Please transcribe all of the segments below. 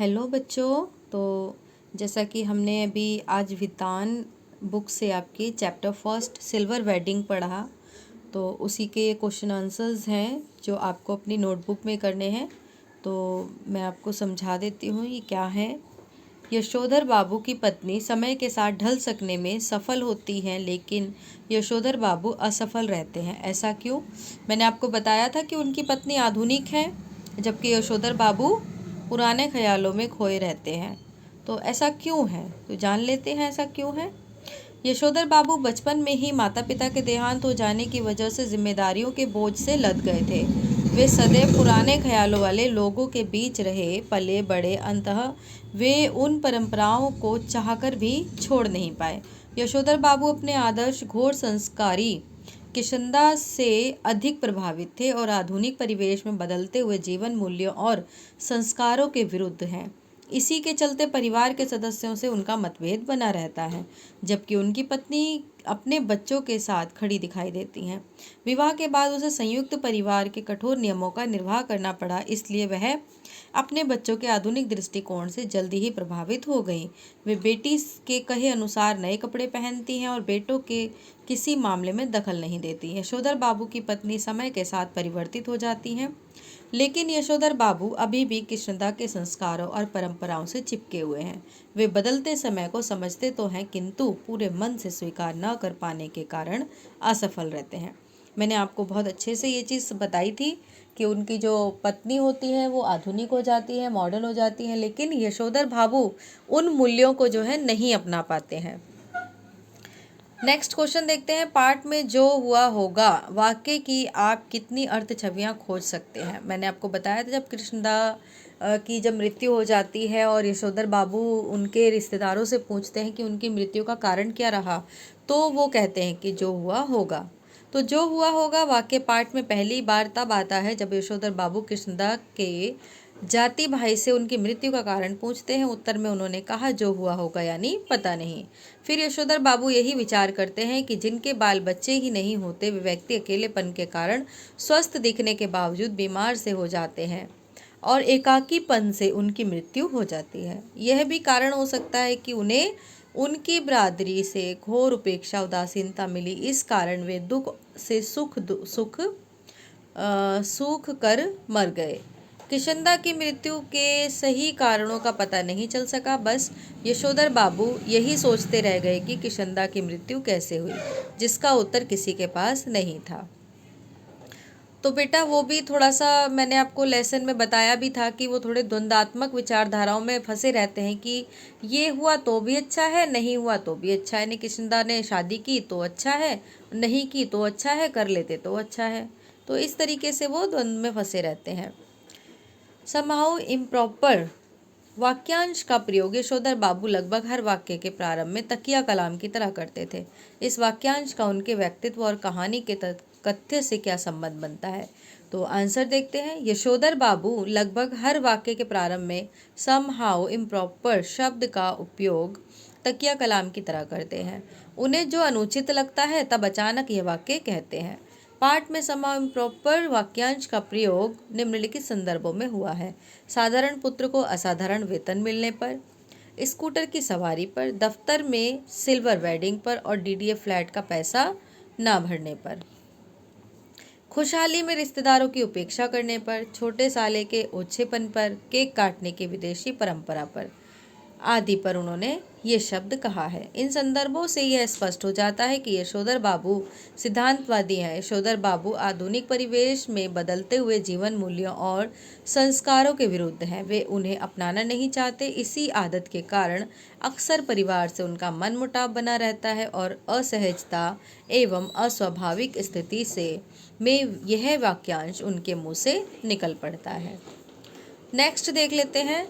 Hello बच्चों। तो जैसा कि हमने अभी आज वितान बुक से आपकी चैप्टर फर्स्ट सिल्वर वेडिंग पढ़ा, तो उसी के क्वेश्चन आंसर्स हैं जो आपको अपनी नोटबुक में करने हैं। तो मैं आपको समझा देती हूँ ये क्या है। यशोधर बाबू की पत्नी समय के साथ ढल सकने में सफल होती हैं, लेकिन यशोधर बाबू असफल रहते हैं। ऐसा क्यों? मैंने आपको बताया था कि उनकी पत्नी आधुनिक है, जबकि यशोधर बाबू पुराने ख्यालों में खोए रहते हैं। तो ऐसा क्यों है? तो जान लेते हैं ऐसा क्यों है। यशोधर बाबू बचपन में ही माता पिता के देहांत हो जाने की वजह से जिम्मेदारियों के बोझ से लद गए थे। वे सदैव पुराने ख्यालों वाले लोगों के बीच रहे, पले बड़े, अंततः वे उन परंपराओं को चाहकर भी छोड़ नहीं पाए। यशोधर बाबू अपने आदर्श घोर संस्कारी किशंदा से अधिक प्रभावित थे और आधुनिक परिवेश में बदलते हुए जीवन मूल्यों और संस्कारों के विरुद्ध हैं। इसी के चलते परिवार के सदस्यों से उनका मतभेद बना रहता है, जबकि उनकी पत्नी अपने बच्चों के साथ खड़ी दिखाई देती हैं। विवाह के बाद उसे संयुक्त परिवार के कठोर नियमों का निर्वाह करना पड़ा, इसलिए वह अपने बच्चों के आधुनिक दृष्टिकोण से जल्दी ही प्रभावित हो गई। वे बेटी के कहे अनुसार नए कपड़े पहनती हैं और बेटों के किसी मामले में दखल नहीं देती। यशोधर बाबू की पत्नी समय के साथ परिवर्तित हो जाती हैं, लेकिन यशोधर बाबू अभी भी कृष्णदा के संस्कारों और परंपराओं से चिपके हुए हैं। वे बदलते समय को समझते तो हैं, किंतु पूरे मन से स्वीकार न कर पाने के कारण असफल रहते हैं। मैंने आपको बहुत अच्छे से ये चीज़ बताई थी कि उनकी जो पत्नी होती है वो आधुनिक हो जाती है, मॉडर्न हो जाती है, लेकिन यशोधर बाबू उन मूल्यों को जो है नहीं अपना पाते हैं। नेक्स्ट क्वेश्चन देखते हैं। पार्ट में जो हुआ होगा वाक्य की आप कितनी अर्थ छवियां खोज सकते हैं। मैंने आपको बताया था जब कृष्णदा की जब मृत्यु हो जाती है और यशोधर बाबू उनके रिश्तेदारों से पूछते हैं कि उनकी मृत्यु का कारण क्या रहा, तो वो कहते हैं कि जो हुआ होगा। तो जो हुआ होगा वाक्य पाठ में पहली बार तब आता है जब यशोधर बाबू कृष्णदा के जाति भाई से उनकी मृत्यु का कारण पूछते हैं। उत्तर में उन्होंने कहा जो हुआ होगा, यानी पता नहीं। फिर यशोधर बाबू यही विचार करते हैं कि जिनके बाल बच्चे ही नहीं होते वे व्यक्ति अकेलेपन के कारण स्वस्थ दिखने के बावजूद बीमार से हो जाते हैं और एकाकीपन से उनकी मृत्यु हो जाती है। यह भी कारण हो सकता है कि उन्हें उनकी बरादरी से घोर उपेक्षा उदासीनता मिली, इस कारण वे दुख से सूख कर मर गए। किशंदा की मृत्यु के सही कारणों का पता नहीं चल सका, बस यशोधर बाबू यही सोचते रह गए कि किशंदा की मृत्यु कैसे हुई, जिसका उत्तर किसी के पास नहीं था। तो बेटा वो भी थोड़ा सा मैंने आपको लेसन में बताया भी था कि वो थोड़े द्वंद्वात्मक विचारधाराओं में फंसे रहते हैं कि ये हुआ तो भी अच्छा है, नहीं हुआ तो भी अच्छा है। किशंदा ने शादी की तो अच्छा है, नहीं की तो अच्छा है, कर लेते तो अच्छा है। तो इस तरीके से वो द्वंद्व में फंसे रहते हैं। समहाउ इम्प्रॉपर वाक्यांश का प्रयोग यशोधर बाबू लगभग हर वाक्य के प्रारंभ में तकिया कलाम की तरह करते थे। इस वाक्यांश का उनके व्यक्तित्व और कहानी के तथ्य से क्या संबंध बनता है? तो आंसर देखते हैं। यशोधर बाबू लगभग हर वाक्य के प्रारंभ में समहाउ इम्प्रॉपर शब्द का उपयोग तकिया कलाम की तरह करते हैं। उन्हें जो अनुचित लगता है तब अचानक यह वाक्य कहते हैं। पाठ में समहाउ इम्प्रॉपर वाक्यांश का प्रयोग निम्नलिखित संदर्भों में हुआ है। साधारण पुत्र को असाधारण वेतन मिलने पर, स्कूटर की सवारी पर, दफ्तर में सिल्वर वेडिंग पर और डीडीए फ्लैट का पैसा ना भरने पर, खुशहाली में रिश्तेदारों की उपेक्षा करने पर, छोटे साले के ओछेपन पर, केक काटने की विदेशी परंपरा पर आदि पर उन्होंने ये शब्द कहा है। इन संदर्भों से यह स्पष्ट हो जाता है कि यशोधर बाबू सिद्धांतवादी हैं। यशोधर बाबू आधुनिक परिवेश में बदलते हुए जीवन मूल्यों और संस्कारों के विरुद्ध हैं। वे उन्हें अपनाना नहीं चाहते। इसी आदत के कारण अक्सर परिवार से उनका मनमुटाव बना रहता है और असहजता एवं अस्वाभाविक स्थिति से में यह वाक्यांश उनके मुंह से निकल पड़ता है। नेक्स्ट देख लेते हैं।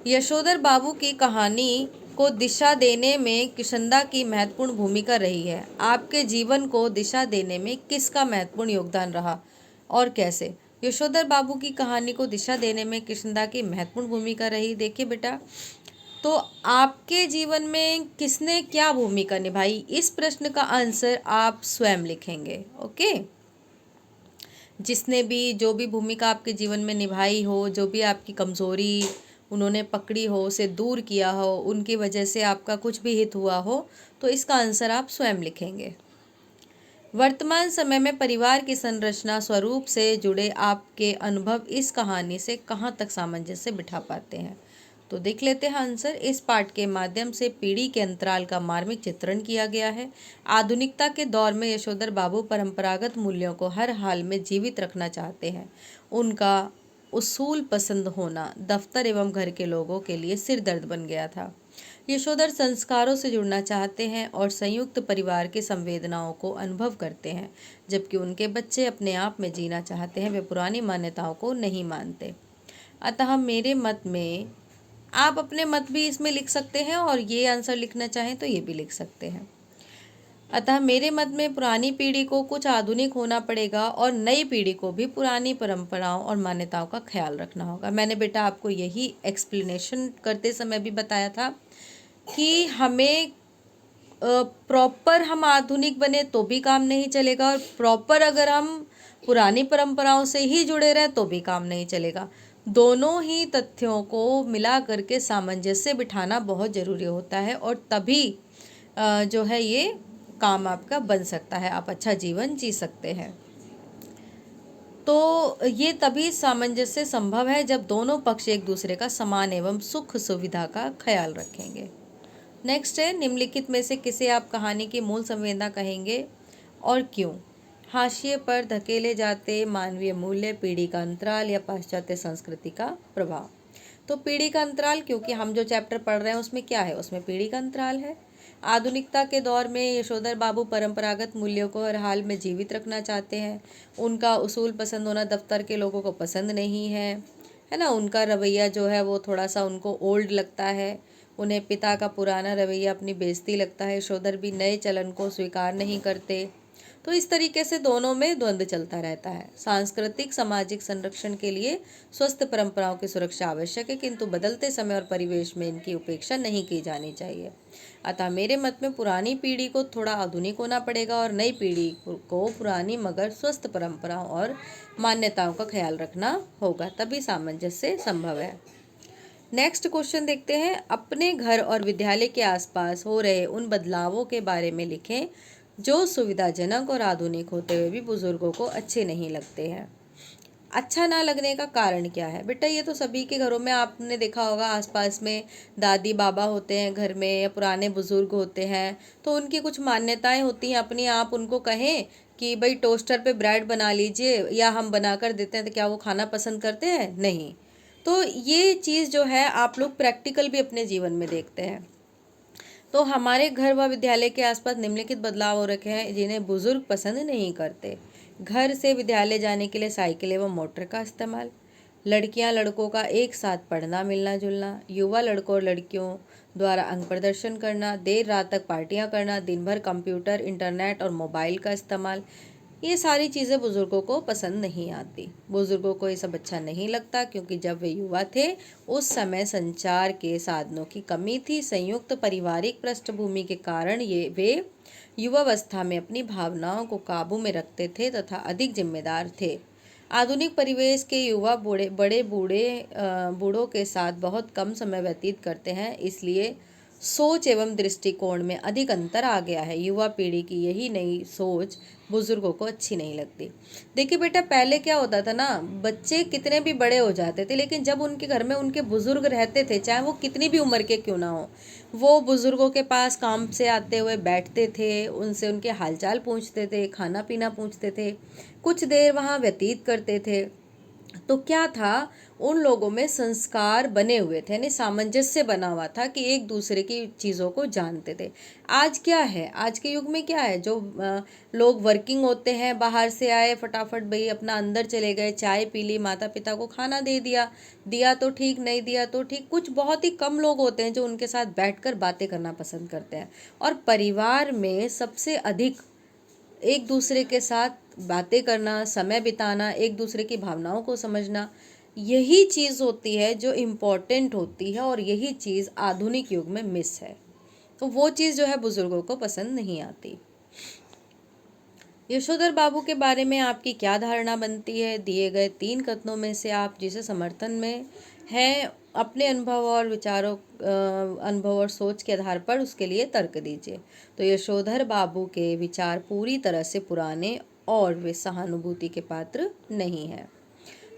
यशोधर बाबू की कहानी को दिशा देने में किशंदा की महत्वपूर्ण भूमिका रही है। आपके जीवन को दिशा देने में किसका महत्वपूर्ण योगदान रहा और कैसे? यशोधर बाबू की कहानी को दिशा देने में किशंदा की महत्वपूर्ण भूमिका रही। देखिए बेटा, तो आपके जीवन में किसने क्या भूमिका निभाई, इस प्रश्न का आंसर आप स्वयं लिखेंगे। ओके, जिसने भी जो भी भूमिका आपके जीवन में निभाई हो, जो भी आपकी कमज़ोरी उन्होंने पकड़ी हो, उसे दूर किया हो, उनकी वजह से आपका कुछ भी हित हुआ हो, तो इसका आंसर आप स्वयं लिखेंगे। वर्तमान समय में परिवार की संरचना स्वरूप से जुड़े आपके अनुभव इस कहानी से कहाँ तक सामंजस्य बिठा पाते हैं? तो देख लेते हैं आंसर। इस पाठ के माध्यम से पीढ़ी के अंतराल का मार्मिक चित्रण किया गया है। आधुनिकता के दौर में यशोधर बाबू परंपरागत मूल्यों को हर हाल में जीवित रखना चाहते हैं। उनका उसूल पसंद होना दफ्तर एवं घर के लोगों के लिए सिरदर्द बन गया था। यशोधर संस्कारों से जुड़ना चाहते हैं और संयुक्त परिवार की संवेदनाओं को अनुभव करते हैं, जबकि उनके बच्चे अपने आप में जीना चाहते हैं, वे पुरानी मान्यताओं को नहीं मानते। अतः मेरे मत में, आप अपने मत भी इसमें लिख सकते हैं और ये आंसर लिखना चाहें तो ये भी लिख सकते हैं। अतः मेरे मत में पुरानी पीढ़ी को कुछ आधुनिक होना पड़ेगा और नई पीढ़ी को भी पुरानी परंपराओं और मान्यताओं का ख्याल रखना होगा। मैंने बेटा आपको यही एक्सप्लेनेशन करते समय भी बताया था कि हमें प्रॉपर हम आधुनिक बने तो भी काम नहीं चलेगा, और प्रॉपर अगर हम पुरानी परंपराओं से ही जुड़े रहे तो भी काम नहीं चलेगा। दोनों ही तथ्यों को मिला करके सामंजस्य बिठाना बहुत ज़रूरी होता है, और तभी जो है ये काम आपका बन सकता है, आप अच्छा जीवन जी सकते हैं। तो ये तभी सामंजस्य संभव है जब दोनों पक्ष एक दूसरे का समान एवं सुख सुविधा का ख्याल रखेंगे। नेक्स्ट है, निम्नलिखित में से किसे आप कहानी की मूल संवेदना कहेंगे और क्यों? हाशिए पर धकेले जाते मानवीय मूल्य, पीढ़ी का अंतराल या पाश्चात्य संस्कृति का प्रभाव? तो पीढ़ी का अंतराल, क्योंकि हम जो चैप्टर पढ़ रहे हैं उसमें क्या है, उसमें पीढ़ी का अंतराल है। आधुनिकता के दौर में यशोधर बाबू परंपरागत मूल्यों को हर हाल में जीवित रखना चाहते हैं। उनका उसूल पसंद होना दफ्तर के लोगों को पसंद नहीं है ना। उनका रवैया जो है वो थोड़ा सा उनको ओल्ड लगता है। उन्हें पिता का पुराना रवैया अपनी बेइज्जती लगता है। यशोधर भी नए चलन को स्वीकार नहीं करते। तो इस तरीके से दोनों में द्वंद्व चलता रहता है। सांस्कृतिक सामाजिक संरक्षण के लिए स्वस्थ परंपराओं की सुरक्षा आवश्यक है, किंतु बदलते समय और परिवेश में इनकी उपेक्षा नहीं की जानी चाहिए। अतः मेरे मत में पुरानी पीढ़ी को थोड़ा आधुनिक होना पड़ेगा और नई पीढ़ी को पुरानी मगर स्वस्थ परंपराओं और मान्यताओं का ख्याल रखना होगा, तभी सामंजस्य संभव है। नेक्स्ट क्वेश्चन देखते हैं। अपने घर और विद्यालय के आसपास हो रहे उन बदलावों के बारे में लिखें जो सुविधाजनक और आधुनिक होते हुए भी बुजुर्गों को अच्छे नहीं लगते हैं। अच्छा ना लगने का कारण क्या है? बेटा ये तो सभी के घरों में आपने देखा होगा, आसपास में दादी बाबा होते हैं घर में या पुराने बुजुर्ग होते हैं, तो उनकी कुछ मान्यताएं होती हैं अपनी। आप उनको कहें कि भाई टोस्टर पे ब्रेड बना लीजिए या हम बना कर देते हैं, तो क्या वो खाना पसंद करते हैं? नहीं। तो ये चीज़ जो है आप लोग प्रैक्टिकल भी अपने जीवन में देखते हैं। तो हमारे घर व विद्यालय के आसपास निम्नलिखित बदलाव हो रखे हैं जिन्हें बुजुर्ग पसंद नहीं करते। घर से विद्यालय जाने के लिए साइकिल एवं मोटर का इस्तेमाल, लड़कियां लड़कों का एक साथ पढ़ना मिलना जुलना, युवा लड़कों और लड़कियों द्वारा अंग प्रदर्शन करना, देर रात तक पार्टियां करना, दिन भर कंप्यूटर इंटरनेट और मोबाइल का इस्तेमाल, ये सारी चीज़ें बुज़ुर्गों को पसंद नहीं आती। बुज़ुर्गों को ये सब अच्छा नहीं लगता, क्योंकि जब वे युवा थे उस समय संचार के साधनों की कमी थी। संयुक्त पारिवारिक पृष्ठभूमि के कारण वे युवावस्था में अपनी भावनाओं को काबू में रखते थे तथा अधिक जिम्मेदार थे। आधुनिक परिवेश के युवा बूढ़ों के साथ बहुत कम समय व्यतीत करते हैं, इसलिए सोच एवं दृष्टिकोण में अधिक अंतर आ गया है। युवा पीढ़ी की यही नई सोच बुजुर्गों को अच्छी नहीं लगती। देखिए बेटा, पहले क्या होता था ना, बच्चे कितने भी बड़े हो जाते थे, लेकिन जब उनके घर में उनके बुजुर्ग रहते थे, चाहे वो कितनी भी उम्र के क्यों ना हो, वो बुजुर्गों के पास काम से आते हुए बैठते थे, उनसे उनके हालचाल पूछते थे, खाना पीना पूछते थे, कुछ देर वहाँ व्यतीत करते थे। तो क्या था, उन लोगों में संस्कार बने हुए थे, यानी सामंजस्य बना हुआ था कि एक दूसरे की चीज़ों को जानते थे। आज क्या है, आज के युग में क्या है, जो लोग वर्किंग होते हैं, बाहर से आए फटाफट भाई अपना अंदर चले गए, चाय पी ली, माता पिता को खाना दे दिया, दिया तो ठीक, नहीं दिया तो ठीक। कुछ बहुत ही कम लोग होते हैं जो उनके साथ बैठकर बातें करना पसंद करते हैं। और परिवार में सबसे अधिक एक दूसरे के साथ बातें करना, समय बिताना, एक दूसरे की भावनाओं को समझना, यही चीज़ होती है जो इम्पोर्टेंट होती है, और यही चीज़ आधुनिक युग में मिस है। तो वो चीज़ जो है बुजुर्गों को पसंद नहीं आती। यशोधर बाबू के बारे में आपकी क्या धारणा बनती है? दिए गए 3 कथनों में से आप जिसे समर्थन में है अपने अनुभव और विचारों अनुभव और सोच के आधार पर उसके लिए तर्क दीजिए। तो यशोधर बाबू के विचार पूरी तरह से पुराने और वे सहानुभूति के पात्र नहीं है।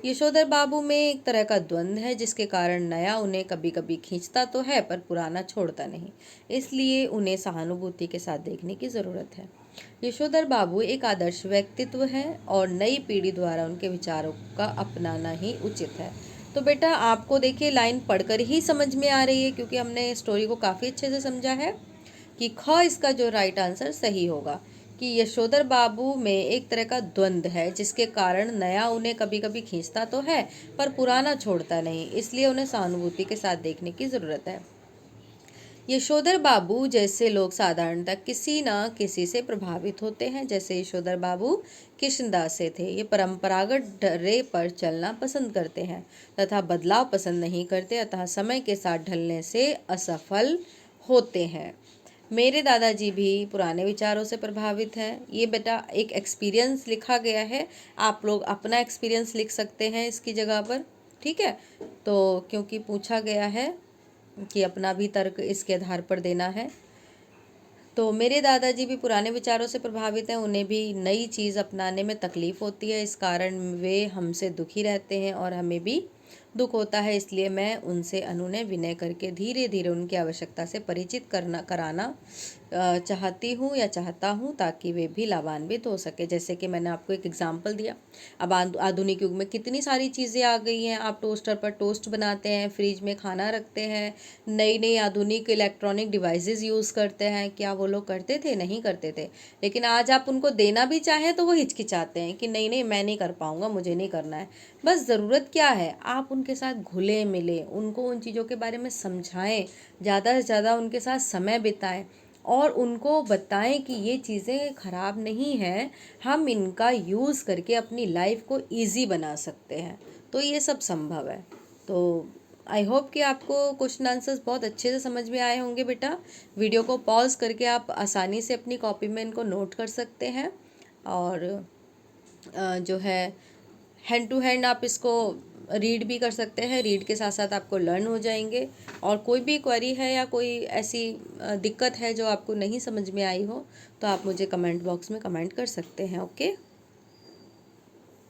यशोधर बाबू में एक तरह का द्वंद्व है जिसके कारण नया उन्हें कभी कभी खींचता तो है पर पुराना छोड़ता नहीं, इसलिए उन्हें सहानुभूति के साथ देखने की ज़रूरत है। यशोधर बाबू एक आदर्श व्यक्तित्व है और नई पीढ़ी द्वारा उनके विचारों का अपनाना ही उचित है। तो बेटा आपको देखिए लाइन पढ़कर ही समझ में आ रही है, क्योंकि हमने स्टोरी को काफ़ी अच्छे से समझा है कि ख इसका जो राइट आंसर सही होगा कि यशोधर बाबू में एक तरह का द्वंद्व है जिसके कारण नया उन्हें कभी कभी खींचता तो है पर पुराना छोड़ता नहीं, इसलिए उन्हें सहानुभूति के साथ देखने की ज़रूरत है। यशोधर बाबू जैसे लोग साधारणतः किसी न किसी से प्रभावित होते हैं। जैसे यशोधर बाबू कृष्णदास से थे। ये परंपरागत ढर्रे पर चलना पसंद करते हैं तथा बदलाव पसंद नहीं करते, अतः समय के साथ ढलने से असफल होते हैं। मेरे दादाजी भी पुराने विचारों से प्रभावित हैं। ये बेटा एक एक्सपीरियंस लिखा गया है, आप लोग अपना एक्सपीरियंस लिख सकते हैं इसकी जगह पर, ठीक है। तो क्योंकि पूछा गया है कि अपना भी तर्क इसके आधार पर देना है। तो मेरे दादाजी भी पुराने विचारों से प्रभावित हैं, उन्हें भी नई चीज़ अपनाने में तकलीफ़ होती है, इस कारण वे हमसे दुखी रहते हैं और हमें भी दुख होता है, इसलिए मैं उनसे अनुनय विनय करके धीरे धीरे उनकी आवश्यकता से परिचित कराना चाहती हूँ या चाहता हूँ ताकि वे भी लाभान्वित हो सके। जैसे कि मैंने आपको एक एग्जांपल दिया, अब आधुनिक युग में कितनी सारी चीज़ें आ गई हैं। आप टोस्टर पर टोस्ट बनाते हैं, फ्रिज में खाना रखते हैं, नई नई आधुनिक इलेक्ट्रॉनिक डिवाइसेस यूज़ करते हैं। क्या वो लोग करते थे? नहीं करते थे। लेकिन आज आप उनको देना भी चाहें तो वो हिचकिचाते हैं कि नहीं नहीं मैं नहीं कर पाऊँगा, मुझे नहीं करना है। बस ज़रूरत क्या है, आप उनके साथ घुले मिले, उनको उन चीज़ों के बारे में समझाएं, ज़्यादा से ज़्यादा उनके साथ समय बिताएं और उनको बताएं कि ये चीज़ें ख़राब नहीं हैं, हम इनका यूज़ करके अपनी लाइफ को ईजी बना सकते हैं। तो ये सब संभव है। तो आई होप कि आपको क्वेश्चन आंसर्स बहुत अच्छे से समझ में आए होंगे बेटा। वीडियो को पॉज करके आप आसानी से अपनी कॉपी में इनको नोट कर सकते हैं और जो है हैंड टू हैंड आप इसको रीड भी कर सकते हैं। रीड के साथ साथ आपको लर्न हो जाएंगे। और कोई भी क्वेरी है या कोई ऐसी दिक्कत है जो आपको नहीं समझ में आई हो तो आप मुझे कमेंट बॉक्स में कमेंट कर सकते हैं। ओके।